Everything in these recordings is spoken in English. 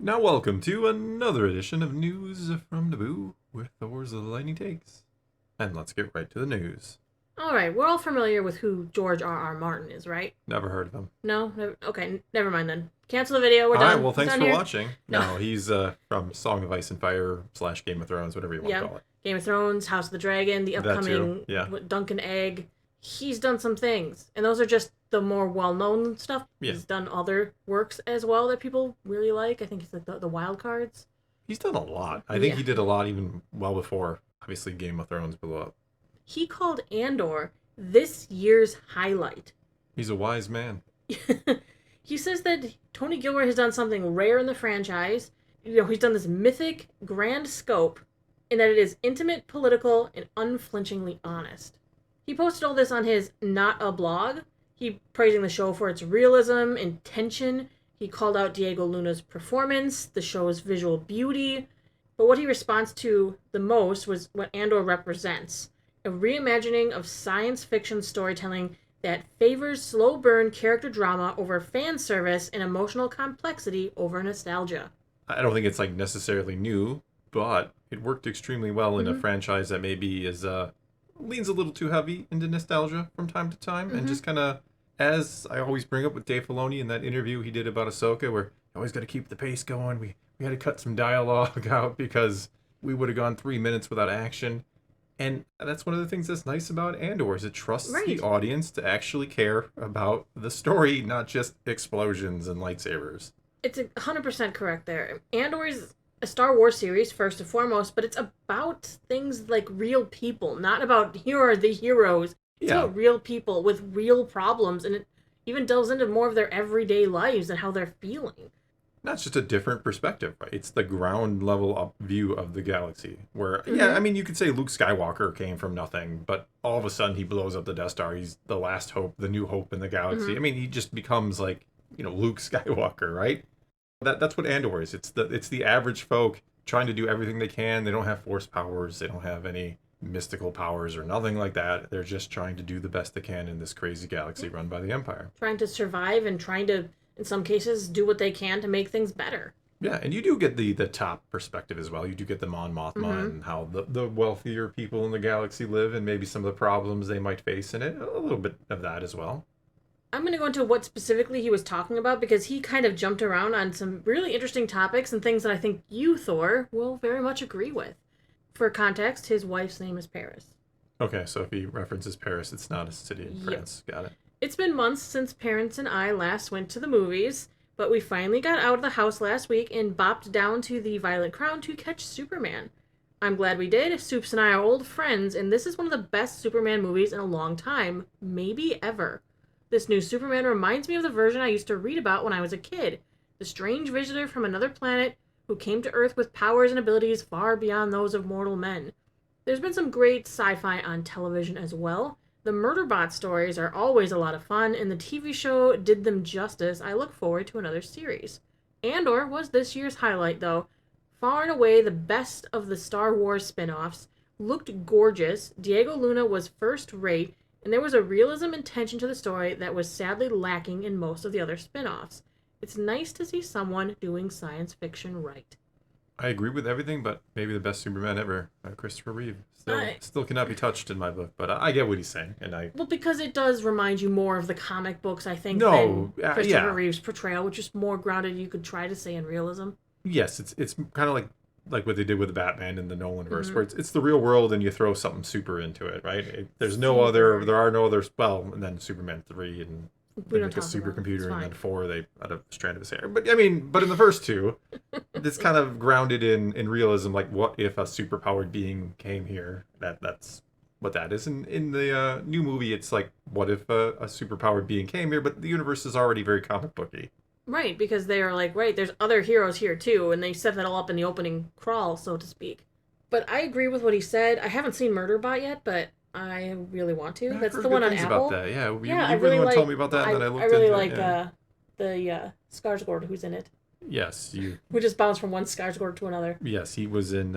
Now welcome to another edition of News from Naboo with Thor's Lightning Takes. And let's get right to the news. All right, we're all familiar with who George R.R. Martin is, right? Never heard of him. No? Okay, never mind then. Cancel the video, we're done. Alright, well thanks done for here. watching. No, he's from Song of Ice and Fire / Game of Thrones, whatever you want to call it. Game of Thrones, House of the Dragon, the upcoming Duncan Egg. He's done some things, and those are just the more well-known stuff. Yeah. He's done other works as well that people really like. I think it's like the Wild Cards. He's done a lot. I think he did a lot even well before, obviously, Game of Thrones blew up. He called Andor this year's highlight. He's a wise man. He says that Tony Gilroy has done something rare in the franchise. He's done this mythic, grand scope, and that it is intimate, political, and unflinchingly honest. He posted all this on his Not a blog. He praising the show for its realism and tension. He called out Diego Luna's performance, the show's visual beauty. But what he responds to the most was what Andor represents. A reimagining of science fiction storytelling that favors slow burn character drama over fan service and emotional complexity over nostalgia. I don't think it's necessarily new, but it worked extremely well in a franchise that maybe is leans a little too heavy into nostalgia from time to time, and just kind of, as I always bring up with Dave Filoni in that interview he did about Ahsoka, where you always got to keep the pace going. We had to cut some dialogue out because we would have gone 3 minutes without action. And that's one of the things that's nice about Andor, is it trusts the audience to actually care about the story, not just explosions and lightsabers. It's 100% correct there. Andor is a Star Wars series, first and foremost, but it's about things like real people, not about here are the heroes. It's about real people with real problems, and it even delves into more of their everyday lives and how they're feeling. That's just a different perspective, right? It's the ground level up view of the galaxy where, I mean, you could say Luke Skywalker came from nothing, but all of a sudden he blows up the Death Star. He's the last hope, the new hope in the galaxy. I mean, he just becomes Luke Skywalker, right? That's what Andor is. It's the average folk trying to do everything they can. They don't have force powers. They don't have any mystical powers or nothing like that. They're just trying to do the best they can in this crazy galaxy run by the Empire. Trying to survive and trying to, in some cases, do what they can to make things better. Yeah, and you do get the top perspective as well. You do get the Mon Mothma and how the wealthier people in the galaxy live, and maybe some of the problems they might face in it. A little bit of that as well. I'm going to go into what specifically he was talking about, because he kind of jumped around on some really interesting topics and things that I think you, Thor, will very much agree with. For context, his wife's name is Paris. Okay, so if he references Paris, it's not a city in France. Got it. It's been months since parents and I last went to the movies, but we finally got out of the house last week and bopped down to the Violet Crown to catch Superman. I'm glad we did. Soups and I are old friends, and this is one of the best Superman movies in a long time, maybe ever. This new Superman reminds me of the version I used to read about when I was a kid. The strange visitor from another planet who came to Earth with powers and abilities far beyond those of mortal men. There's been some great sci-fi on television as well. The Murderbot stories are always a lot of fun, and the TV show did them justice. I look forward to another series. Andor was this year's highlight, though. Far and away the best of the Star Wars spin-offs. Looked gorgeous. Diego Luna was first-rate, and there was a realism and tension to the story that was sadly lacking in most of the other spin-offs. It's nice to see someone doing science fiction right. I agree with everything, but maybe the best Superman ever, Christopher Reeve. Still cannot be touched in my book, but I get what he's saying, Well, because it does remind you more of the comic books, I think, than Christopher Reeve's portrayal, which is more grounded, you could try to say, in realism. Yes, it's kind of like what they did with the Batman in the Nolanverse, where it's the real world and you throw something super into it, right? There are no others. Well, and then Superman 3 and they make a supercomputer, and then 4 they had a strand of his hair. But in the first two, it's kind of grounded in realism. Like, what if a superpowered being came here? That's what that is. And in the new movie, it's like, what if a superpowered being came here? But the universe is already very comic booky. Right, because they are like, right, there's other heroes here too, and they set that all up in the opening crawl, so to speak. But I agree with what he said. I haven't seen Murderbot yet, but I really want to. Yeah, that's the one on Apple. About that. Yeah, you really want to tell me about that, and then I looked into it. I really like the Skarsgård who's in it. Yes, who just bounced from one Skarsgård to another. Yes, he was in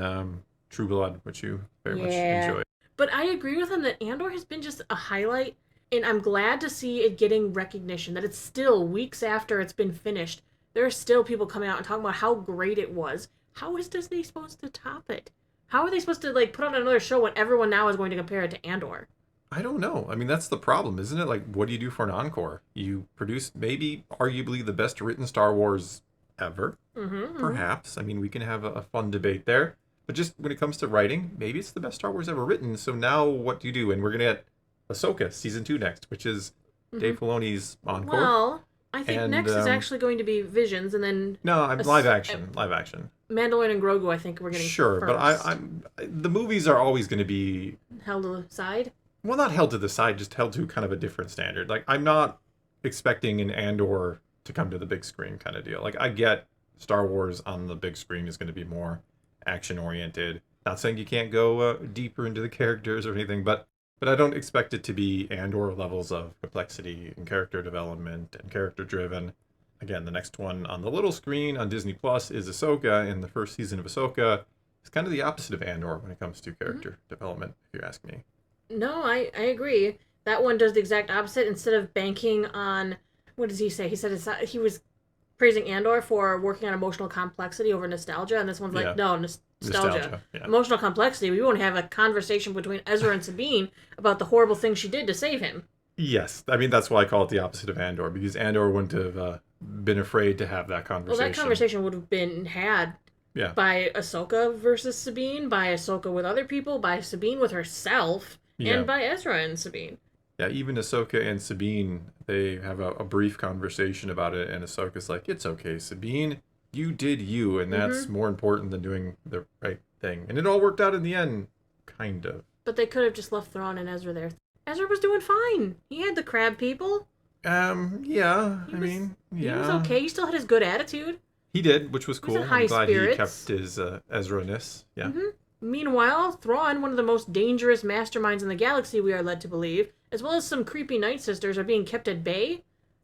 True Blood, which you very much enjoy. But I agree with him that Andor has been just a highlight, and I'm glad to see it getting recognition, that it's still, weeks after it's been finished, there are still people coming out and talking about how great it was. How is Disney supposed to top it? How are they supposed to like put on another show when everyone now is going to compare it to Andor? I don't know. I mean, that's the problem, isn't it? Like, what do you do for an encore? You produce maybe arguably the best written Star Wars ever. Perhaps. I mean, we can have a fun debate there. But just when it comes to writing, maybe it's the best Star Wars ever written. So now what do you do? And we're going to get Ahsoka season 2 next, which is Dave Filoni's encore. Well, I think And, next is actually going to be Visions, and then No, I'm live action. Live action. Mandalorian and Grogu. I think we're getting Sure, first. but the movies are always going to be, held aside. well, not held to the side, just held to kind of a different standard. Like, I'm not expecting an Andor to come to the big screen kind of deal. Like, I get Star Wars on the big screen is going to be more action oriented. Not saying you can't go deeper into the characters or anything, but I don't expect it to be Andor levels of complexity and character development and character driven. Again, the next one on the little screen on Disney Plus is Ahsoka, and the first season of Ahsoka is kind of the opposite of Andor when it comes to character development, if you ask me. No, I agree. That one does the exact opposite. Instead of banking on, what does he say? He said he was praising Andor for working on emotional complexity over nostalgia, and this one's like, no, nostalgia. Yeah. Emotional complexity. We won't have a conversation between Ezra and Sabine about the horrible thing she did to save him. Yes, I mean, that's why I call it the opposite of Andor, because Andor wouldn't have been afraid to have that conversation. Well, that conversation would have been had by Ahsoka versus Sabine, by Ahsoka with other people, by Sabine with herself, and by Ezra and Sabine. Yeah, even Ahsoka and Sabine, they have a brief conversation about it, and Ahsoka's like, it's okay, Sabine, you did you, and that's more important than doing the right thing. And it all worked out in the end, kind of. But they could have just left Thrawn and Ezra there. Ezra was doing fine. He had the crab people. Yeah, He was okay. He still had his good attitude. He did, which was cool. He was in high I'm glad spirits. he kept his Ezra-ness. Yeah. Meanwhile, Thrawn, one of the most dangerous masterminds in the galaxy, we are led to believe, as well as some creepy Night Sisters, are being kept at bay.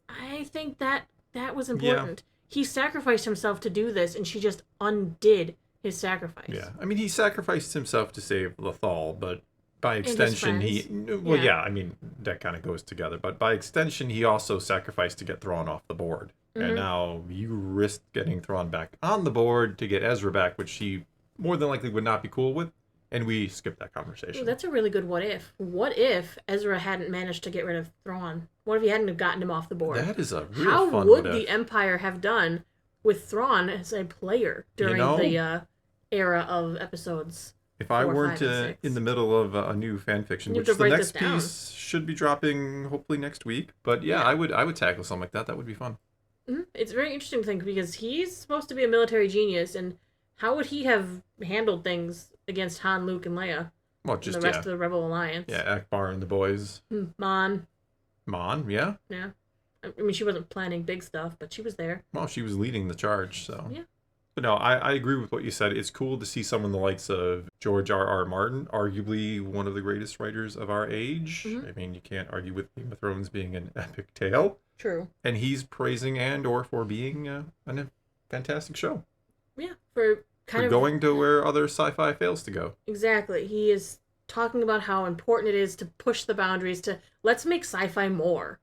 I think that was important. He sacrificed himself to do this, and she just undid his sacrifice. Yeah, I mean, he sacrificed himself to save Lothal, but by extension, that kind of goes together. But by extension, he also sacrificed to get Thrawn off the board. And now you risk getting Thrawn back on the board to get Ezra back, which he more than likely would not be cool with. And we skipped that conversation. Ooh, that's a really good what if. What if Ezra hadn't managed to get rid of Thrawn? What if he hadn't have gotten him off the board? That is a real How fun would what the if. Empire have done with Thrawn as a player during the era of episodes? If I 4, weren't 5, and 6? in the middle of a new fan fiction, You which have to the write next this down. piece should be dropping hopefully next week. But yeah, I would tackle something like that. That would be fun. It's very interesting to think because he's supposed to be a military genius, and how would he have handled things against Han, Luke, and Leia? Well, just and the rest of the Rebel Alliance. Yeah, Akbar and the boys. Mon, yeah. Yeah. I mean, she wasn't planning big stuff, but she was there. Well, she was leading the charge, so. Yeah. But no, I agree with what you said. It's cool to see someone the likes of George R.R. Martin, arguably one of the greatest writers of our age. I mean, you can't argue with Game of Thrones being an epic tale. True. And he's praising Andor for being a fantastic show. Yeah, for going to where other sci-fi fails to go. Exactly. He is talking about how important it is to push the boundaries to let's make sci-fi more.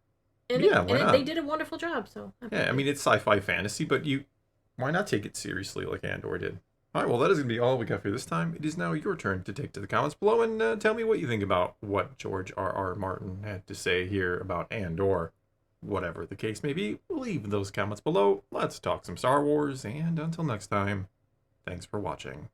And they did a wonderful job. So I mean, it's sci-fi fantasy, but why not take it seriously like Andor did? All right, well, that is going to be all we got for this time. It is now your turn to take to the comments below and tell me what you think about what George R.R. Martin had to say here about Andor. Whatever the case may be, leave those comments below. Let's talk some Star Wars, and until next time, thanks for watching.